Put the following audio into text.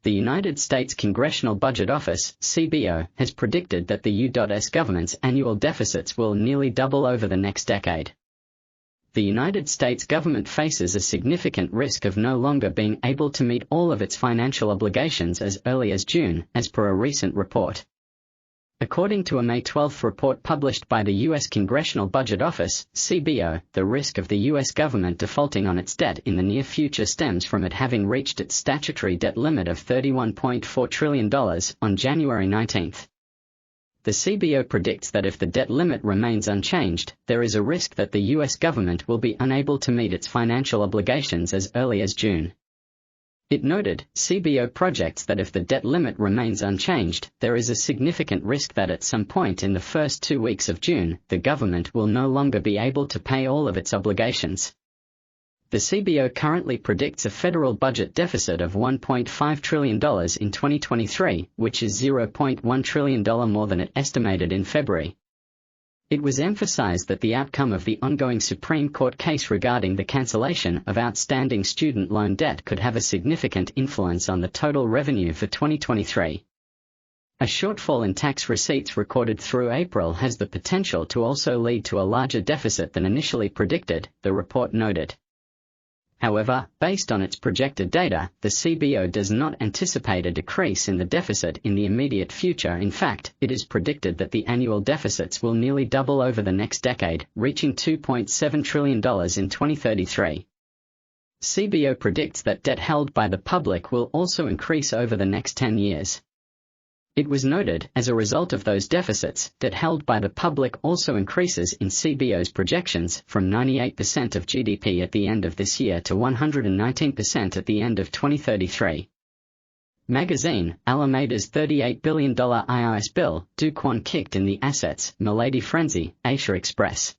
The United States Congressional Budget Office, CBO, has predicted that the U.S. government's annual deficits will nearly double over the next decade. The United States government faces a significant risk of no longer being able to meet all of its financial obligations as early as June, as per a recent report. According to a May 12 report published by the U.S. Congressional Budget Office, CBO, the risk of the U.S. government defaulting on its debt in the near future stems from it having reached its statutory debt limit of $31.4 trillion on January 19. The CBO predicts that if the debt limit remains unchanged, there is a risk that the U.S. government will be unable to meet its financial obligations as early as June. It noted, CBO projects that if the debt limit remains unchanged, there is a significant risk that at some point in the first 2 weeks of June, the government will no longer be able to pay all of its obligations. The CBO currently predicts a federal budget deficit of $1.5 trillion in 2023, which is $0.1 trillion more than it estimated in February. It was emphasized that the outcome of the ongoing Supreme Court case regarding the cancellation of outstanding student loan debt could have a significant influence on the total revenue for 2023. A shortfall in tax receipts recorded through April has the potential to also lead to a larger deficit than initially predicted, the report noted. However, based on its projected data, the CBO does not anticipate a decrease in the deficit in the immediate future. In fact, it is predicted that the annual deficits will nearly double over the next decade, reaching $2.7 trillion in 2033. CBO predicts that debt held by the public will also increase over the next 10 years. It was noted, as a result of those deficits, debt held by the public also increases in CBO's projections, from 98% of GDP at the end of this year to 119% at the end of 2033. Magazine, Alameda's $38 billion IRS bill, Do Kwon kicked in the assets, Milady frenzy, Asia Express.